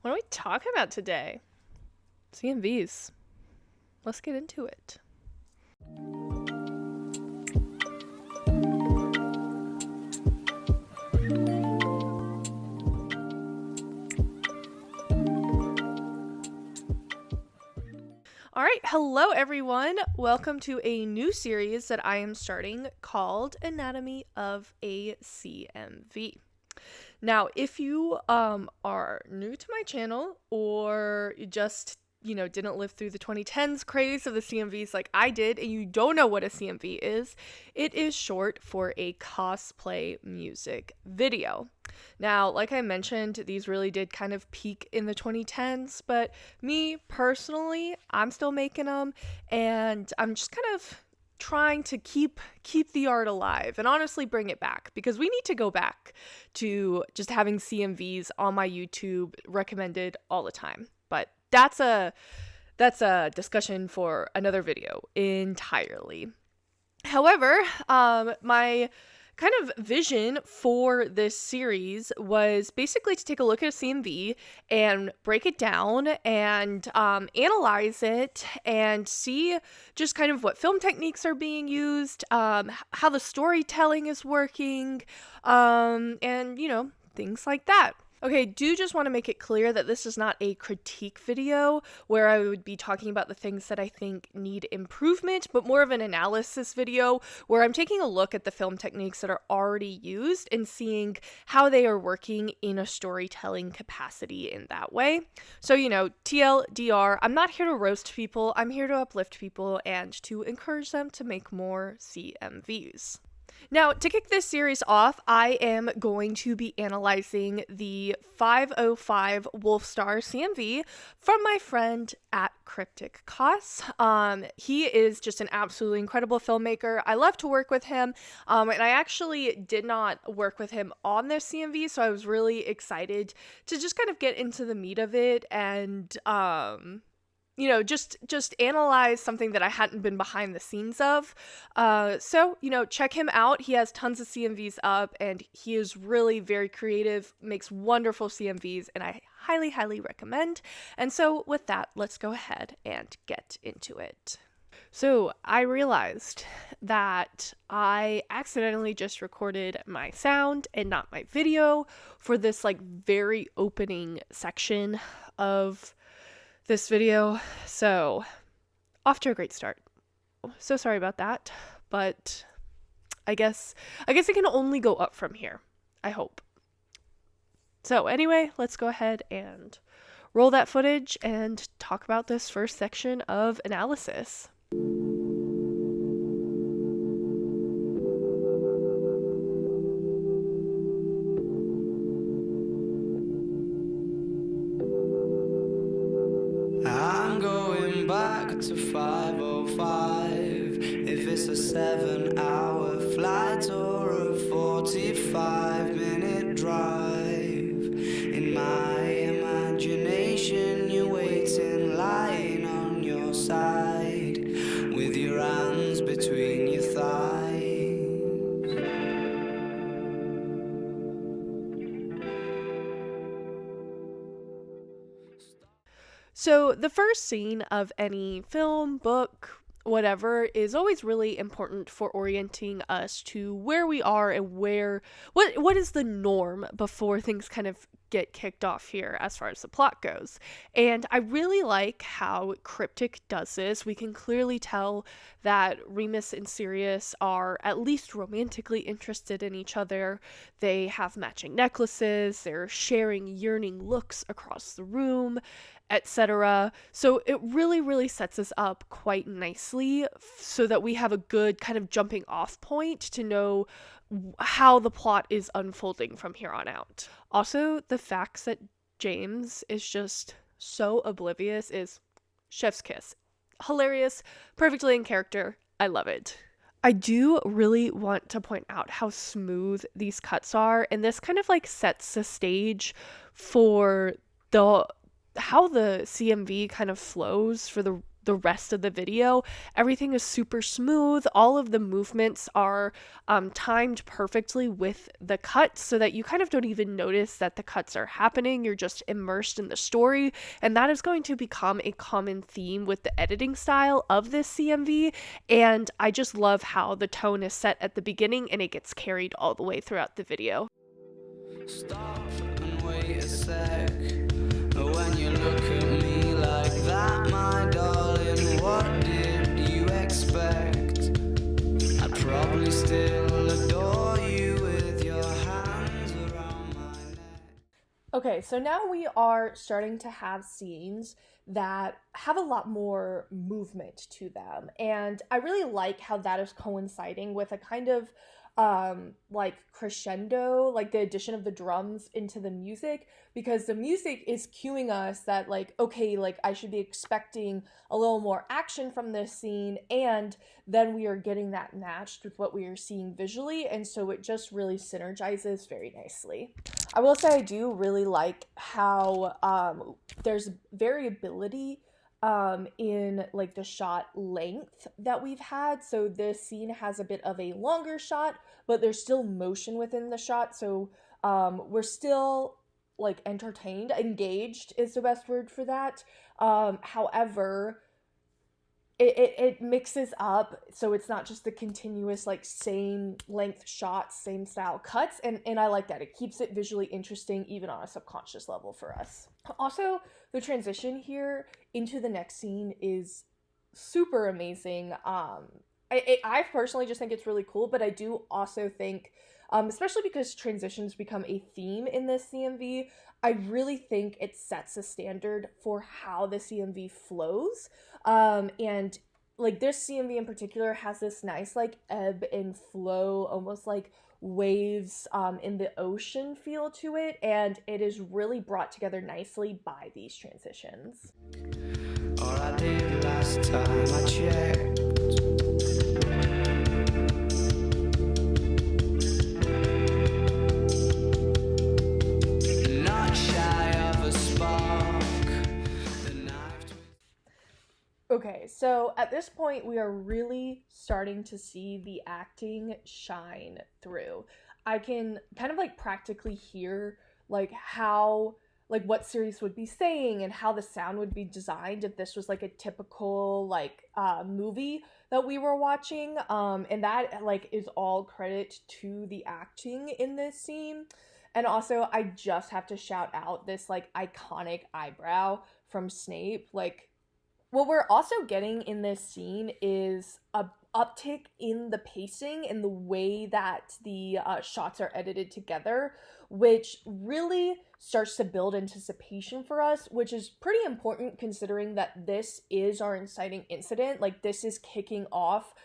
What are we talking about today? CMVs. Let's get into it. All right, hello everyone. Welcome to a new series that I am starting called Anatomy of a CMV. Now, if you are new to my channel or you just, didn't live through the 2010s craze of the CMVs like I did and you don't know what a CMV is, it is short for a cosplay music video. Now, like I mentioned, these really did kind of peak in the 2010s, but me personally, I'm still making them and I'm just kind of trying to keep the art alive and honestly bring it back, because we need to go back to just having CMVs on my YouTube recommended all the time. But that's a discussion for another video entirely. However, my kind of vision for this series was basically to take a look at a CMV and break it down and analyze it and see just kind of what film techniques are being used, how the storytelling is working, and things like that. Okay, do just want to make it clear that this is not a critique video where I would be talking about the things that I think need improvement, but more of an analysis video where I'm taking a look at the film techniques that are already used and seeing how they are working in a storytelling capacity in that way. So, TLDR, I'm not here to roast people, I'm here to uplift people and to encourage them to make more CMVs. Now, to kick this series off, I am going to be analyzing the 505 Wolfstar CMV from my friend at Crypticcos. He is just an absolutely incredible filmmaker. I love to work with him, and I actually did not work with him on this CMV, so I was really excited to just kind of get into the meat of it and just analyze something that I hadn't been behind the scenes of. So, check him out. He has tons of CMVs up and he is really very creative, makes wonderful CMVs, and I highly, highly recommend. And so with that, let's go ahead and get into it. So I realized that I accidentally just recorded my sound and not my video for this very opening section of this video, so off to a great start. So sorry about that, but I guess it can only go up from here, I hope. So anyway, let's go ahead and roll that footage and talk about this first section of analysis. Back to 505. If it's a 7-hour flight or a 45-minute drive, in my imagination you're waiting, lying on your side with your hands between your thighs. So the first scene of any film, book, whatever, is always really important for orienting us to where we are and what is the norm before things kind of get kicked off here as far as the plot goes. And I really like how Cryptic does this. We can clearly tell that Remus and Sirius are at least romantically interested in each other. They have matching necklaces, they're sharing yearning looks across the room, etc. So it really, really sets us up quite nicely so that we have a good kind of jumping off point to know how the plot is unfolding from here on out. Also, the facts that James is just so oblivious is chef's kiss. Hilarious, perfectly in character. I love it. I do really want to point out how smooth these cuts are, and this kind of sets the stage for how the CMV kind of flows for the the rest of the video. Everything is super smooth. All of the movements are timed perfectly with the cuts so that you kind of don't even notice that the cuts are happening. You're just immersed in the story. And that is going to become a common theme with the editing style of this CMV. And I just love how the tone is set at the beginning and it gets carried all the way throughout the video. Stop and wait a sec. When you look at me like that, my darling, what did you expect? I'd probably still adore you with your hands around my neck. Okay, so now we are starting to have scenes that have a lot more movement to them. And I really like how that is coinciding with a kind of like crescendo, like the addition of the drums into the music, because the music is cueing us that like, okay, like I should be expecting a little more action from this scene, and then we are getting that matched with what we are seeing visually, and so it just really synergizes very nicely. I will say I do really like how there's variability in like the shot length that we've had. So this scene has a bit of a longer shot, but there's still motion within the shot. So we're still like entertained, engaged is the best word for that. However, it mixes up, so it's not just the continuous like same length shots, same style cuts, and I like that. It keeps it visually interesting even on a subconscious level for us. Also, the transition here into the next scene is super amazing. I personally just think it's really cool, but I do also think, especially because transitions become a theme in this CMV, I really think it sets a standard for how the CMV flows. And like this CMV in particular has this nice like ebb and flow, almost like waves in the ocean feel to it, and it is really brought together nicely by these transitions. Or I did last time I checked. Not shy of a spark. The knife twist. Okay, so at this point, we are really starting to see the acting shine through. I can kind of like practically hear like how, like what Sirius would be saying and how the sound would be designed if this was like a typical like movie that we were watching. And that like is all credit to the acting in this scene. And also, I just have to shout out this like iconic eyebrow from Snape. Like, what we're also getting in this scene is a uptick in the pacing and the way that the shots are edited together, which really starts to build anticipation for us, which is pretty important considering that this is our inciting incident. Like, this is kicking off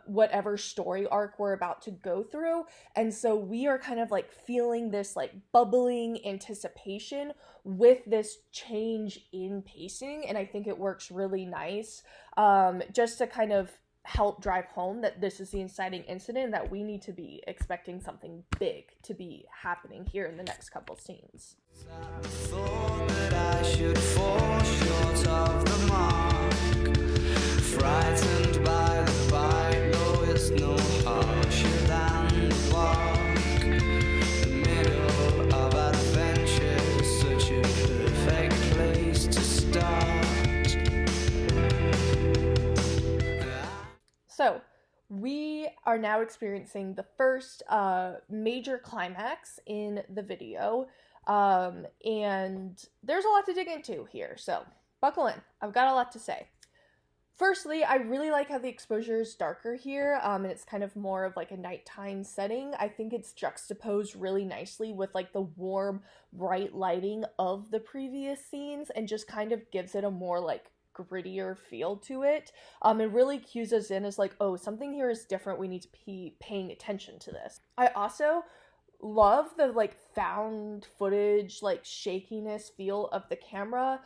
whatever story arc we're about to go through, and so we are kind of like feeling this like bubbling anticipation with this change in pacing, and I think it works really nice, just to kind of help drive home that this is the inciting incident, that we need to be expecting something big to be happening here in the next couple scenes. Thought that I should fall short of the mark. Frightened by the bite, though it's no harsher than the bark. The middle of adventure is such a perfect place to start. So, we are now experiencing the first major climax in the video, and there's a lot to dig into here, so buckle in. I've got a lot to say. Firstly, I really like how the exposure is darker here, and it's kind of more of like a nighttime setting. I think it's juxtaposed really nicely with like the warm, bright lighting of the previous scenes, and just kind of gives it a more like grittier feel to it. It really cues us in as like, oh, something here is different. We need to be paying attention to this. I also love the like found footage, like shakiness feel of the camera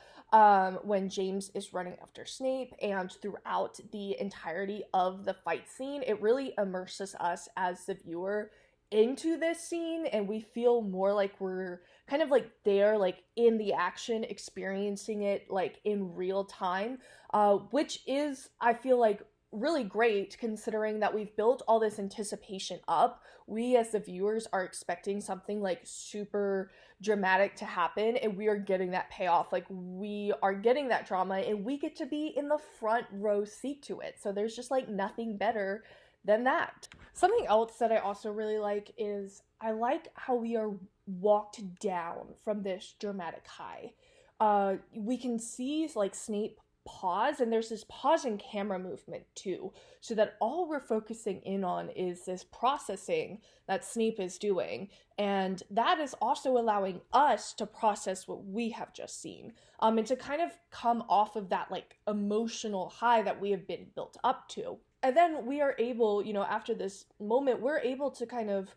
when James is running after Snape, and throughout the entirety of the fight scene. It really immerses us as the viewer into this scene, and we feel more like we're kind of like there, like in the action, experiencing it like in real time, which is, I feel like, really great considering that we've built all this anticipation up. We as the viewers are expecting something like super dramatic to happen, and we are getting that payoff. Like, we are getting that drama and we get to be in the front row seat to it. So there's just like nothing better than that. Something else that I also really like is I like how we are walked down from this dramatic high. We can see like Snape pause, and there's this pause in camera movement too, so that all we're focusing in on is this processing that Snape is doing, and that is also allowing us to process what we have just seen, and to kind of come off of that like emotional high that we have been built up to. And then we are able, after this moment, we're able to kind of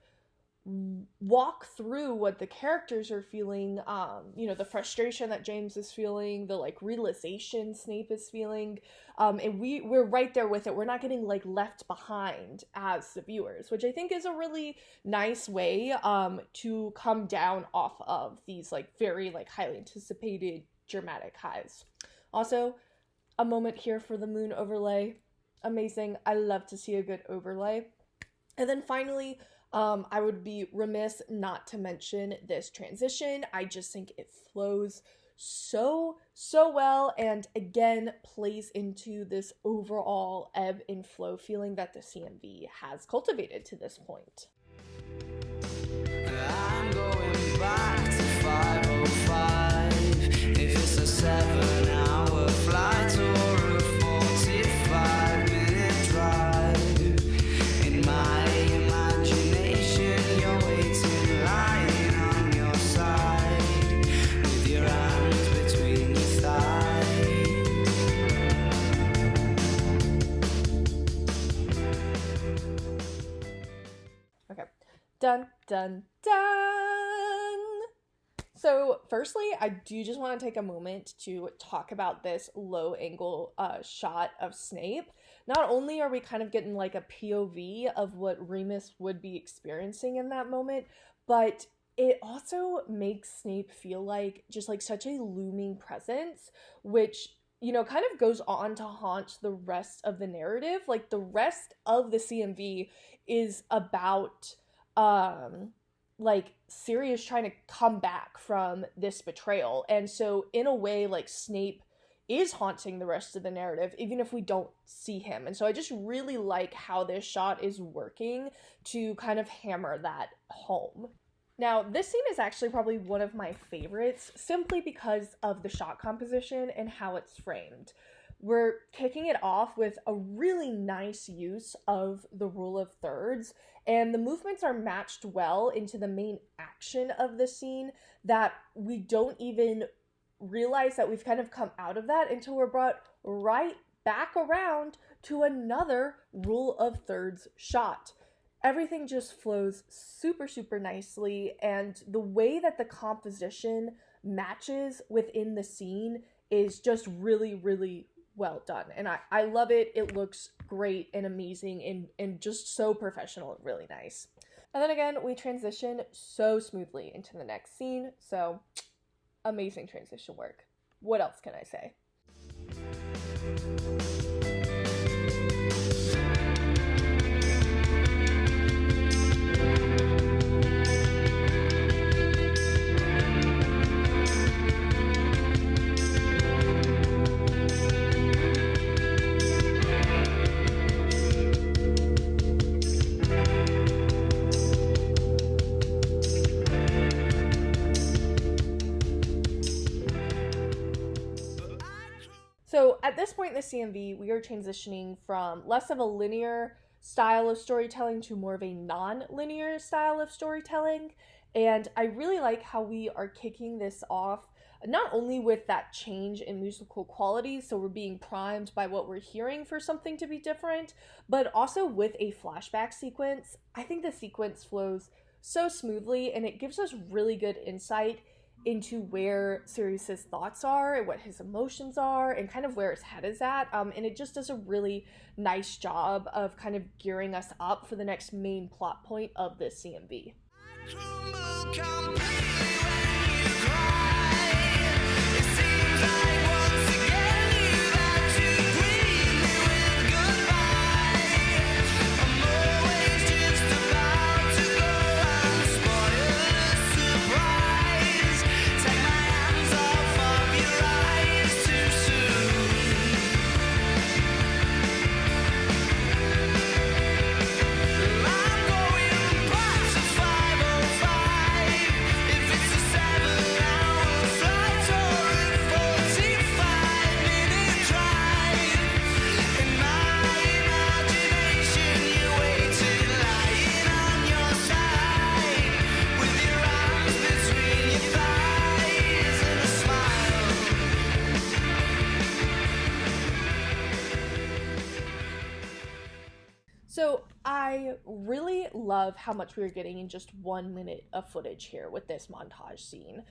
walk through what the characters are feeling, the frustration that James is feeling, the like realization Snape is feeling, and we're right there with it. We're not getting like left behind as the viewers, which I think is a really nice way to come down off of these like very like highly anticipated dramatic highs. Also, a moment here for the moon overlay. Amazing. I love to see a good overlay. And then finally, I would be remiss not to mention this transition. I just think it flows so well, and again plays into this overall ebb and flow feeling that the CMV has cultivated to this point. I'm going back to 5:05. If it's a 7-hour flight or a 45-minute drive, in my imagination you're waiting, lying on your side, with your hands between your thighs. Okay. Dun, dun, dun! So, firstly, I do just want to take a moment to talk about this low angle shot of Snape. Not only are we kind of getting like a POV of what Remus would be experiencing in that moment, but it also makes Snape feel like just like such a looming presence, which, kind of goes on to haunt the rest of the narrative. Like, the rest of the CMV is about like Sirius trying to come back from this betrayal, and so in a way like Snape is haunting the rest of the narrative even if we don't see him. And so I just really like how this shot is working to kind of hammer that home. Now, this scene is actually probably one of my favorites simply because of the shot composition and how it's framed. We're kicking it off with a really nice use of the rule of thirds, and the movements are matched well into the main action of the scene that we don't even realize that we've kind of come out of that until we're brought right back around to another rule of thirds shot. Everything just flows super nicely, and the way that the composition matches within the scene is just really well done, and I love it. It looks great and amazing and just so professional and really nice. And then again, we transition so smoothly into the next scene, so amazing transition work. What else can I say? So at this point in the CMV, we are transitioning from less of a linear style of storytelling to more of a non-linear style of storytelling. And I really like how we are kicking this off, not only with that change in musical quality, so we're being primed by what we're hearing for something to be different, but also with a flashback sequence. I think the sequence flows so smoothly, and it gives us really good insight into where Sirius's thoughts are and what his emotions are and kind of where his head is at, and it just does a really nice job of kind of gearing us up for the next main plot point of this CMV. I crumble completely when I really love how much we are getting in just 1 minute of footage here with this montage scene.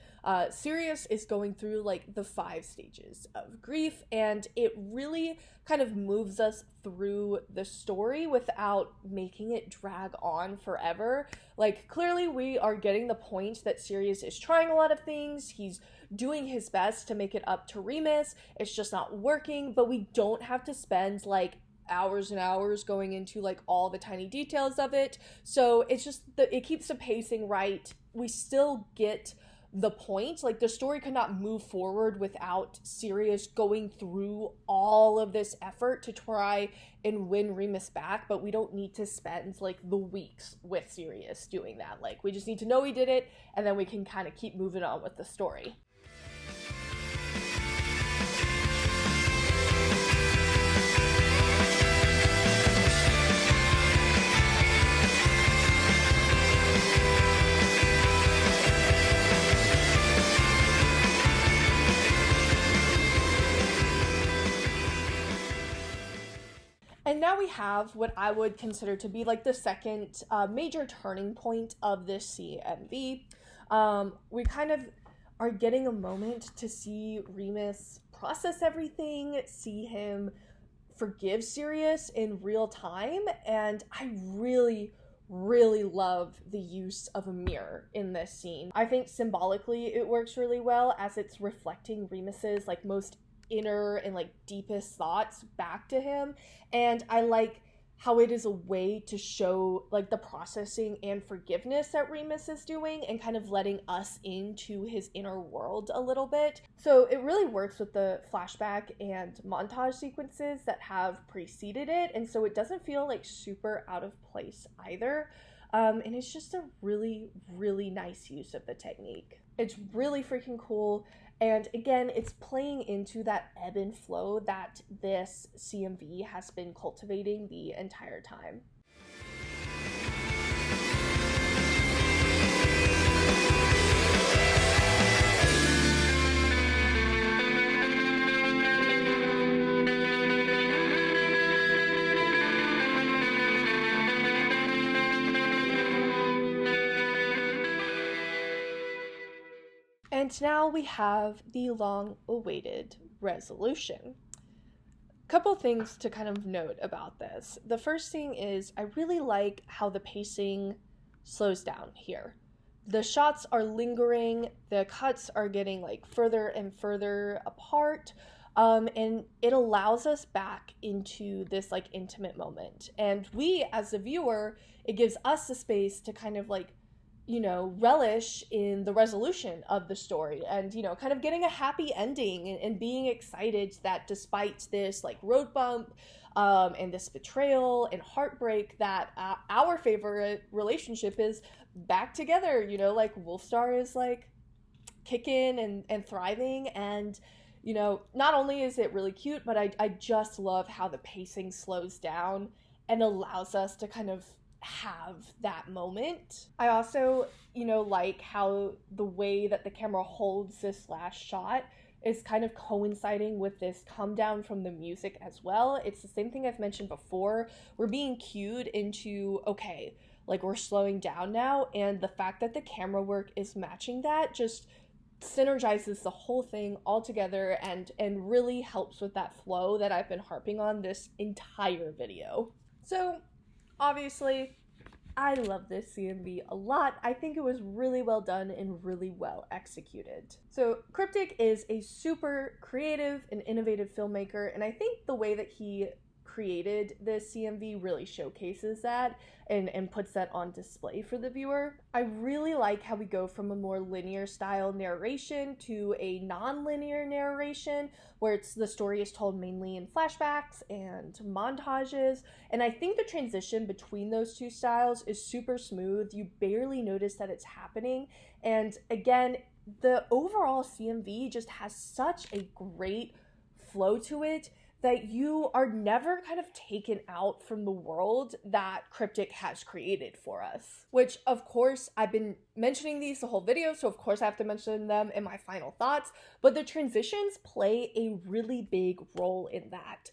Sirius is going through like the 5 stages of grief, and it really kind of moves us through the story without making it drag on forever. Like, clearly we are getting the point that Sirius is trying a lot of things. He's doing his best to make it up to Remus. It's just not working, but we don't have to spend like hours and hours going into like all the tiny details of it. So it's just it keeps the pacing right. We still get the point. Like, the story could not move forward without Sirius going through all of this effort to try and win Remus back, but we don't need to spend like the weeks with Sirius doing that. Like, we just need to know he did it, and then we can kind of keep moving on with the story. And now we have what I would consider to be like the second major turning point of this CMV. We kind of are getting a moment to see Remus process everything, see him forgive Sirius in real time, and I really love the use of a mirror in this scene. I think symbolically it works really well, as it's reflecting Remus's like most inner and like deepest thoughts back to him, and I like how it is a way to show like the processing and forgiveness that Remus is doing and kind of letting us into his inner world a little bit. So it really works with the flashback and montage sequences that have preceded it, and so it doesn't feel like super out of place either. And it's just a really nice use of the technique. It's really freaking cool. And again, it's playing into that ebb and flow that this CMV has been cultivating the entire time. And now we have the long-awaited resolution. Couple things to kind of note about this. The first thing is I really like how the pacing slows down here. The shots are lingering, the cuts are getting like further and further apart, and it allows us back into this like intimate moment. And we, as the viewer, it gives us the space to kind of like, you know, relish in the resolution of the story and, you know, kind of getting a happy ending and being excited that despite this like road bump and this betrayal and heartbreak, that our favorite relationship is back together. You know, like Wolfstar is like kicking and thriving, and, you know, not only is it really cute, but I just love how the pacing slows down and allows us to kind of have that moment. I also, you know, like how the way that the camera holds this last shot is kind of coinciding with this come down from the music as well. It's the same thing I've mentioned before. We're being cued into, okay, like we're slowing down now, and the fact that the camera work is matching that just synergizes the whole thing all together and really helps with that flow that I've been harping on this entire video. So obviously, I love this CMV a lot. I think it was really well done and really well executed. So Cryptic is a super creative and innovative filmmaker, and I think the way that he created this CMV really showcases that and puts that on display for the viewer. I really like how we go from a more linear style narration to a non-linear narration where the story is told mainly in flashbacks and montages, and I think the transition between those two styles is super smooth. You barely notice that it's happening, and again, the overall CMV just has such a great flow to it that you are never kind of taken out from the world that Cryptic has created for us. Which, of course, I've been mentioning these the whole video, so of course I have to mention them in my final thoughts, but the transitions play a really big role in that.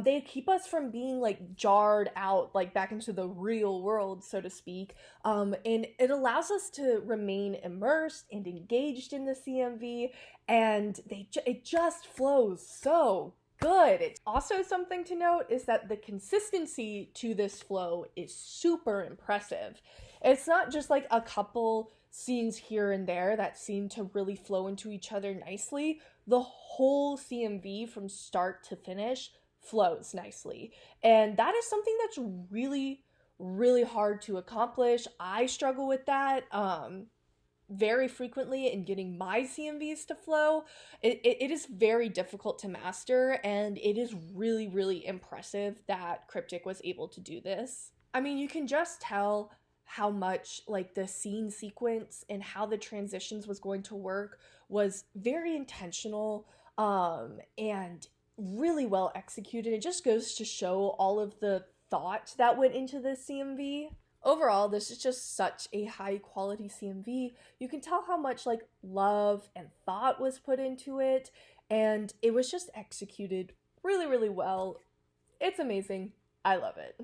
They keep us from being like jarred out, like back into the real world, so to speak, and it allows us to remain immersed and engaged in the CMV, and it just flows so good. It's also something to note is that the consistency to this flow is super impressive. It's not just like a couple scenes here and there that seem to really flow into each other nicely. The whole CMV from start to finish flows nicely. And that is something that's really, really hard to accomplish. I struggle with that. Very frequently in getting my CMVs to flow. It is very difficult to master, and it is really, really impressive that Cryptic was able to do this. I mean, you can just tell how much like the scene sequence and how the transitions was going to work was very intentional and really well executed. It just goes to show all of the thought that went into the CMV. Overall, this is just such a high quality CMV. You can tell how much like love and thought was put into it, and it was just executed really, really well. It's amazing. I love it.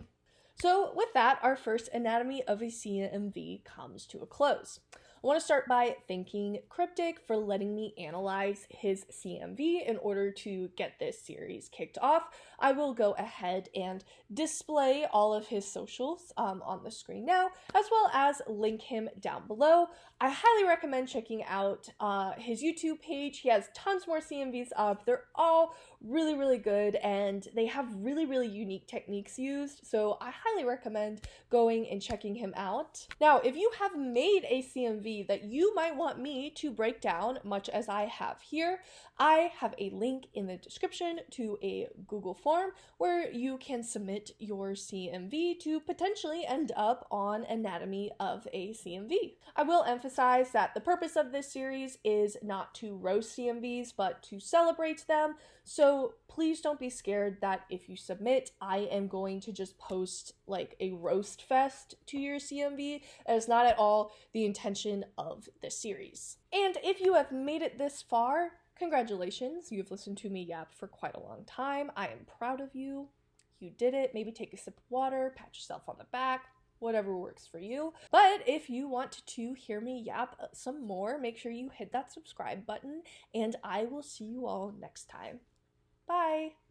So with that, our first Anatomy of a CMV comes to a close. I want to start by thanking Cryptic for letting me analyze his CMV in order to get this series kicked off. I will go ahead and display all of his socials on the screen now, as well as link him down below. I highly recommend checking out his YouTube page. He has tons more CMVs up. They're all really, really good, and they have really, really unique techniques used, so I highly recommend going and checking him out. Now, if you have made a CMV that you might want me to break down, much as I have here, I have a link in the description to a Google form where you can submit your CMV to potentially end up on Anatomy of a CMV. I will emphasize that the purpose of this series is not to roast CMVs, but to celebrate them. So please don't be scared that if you submit, I am going to just post like a roast fest to your CMV. That is not at all the intention of this series. And if you have made it this far, congratulations. You've listened to me yap for quite a long time. I am proud of you. You did it. Maybe take a sip of water, pat yourself on the back, whatever works for you. But if you want to hear me yap some more, make sure you hit that subscribe button, and I will see you all next time. Bye!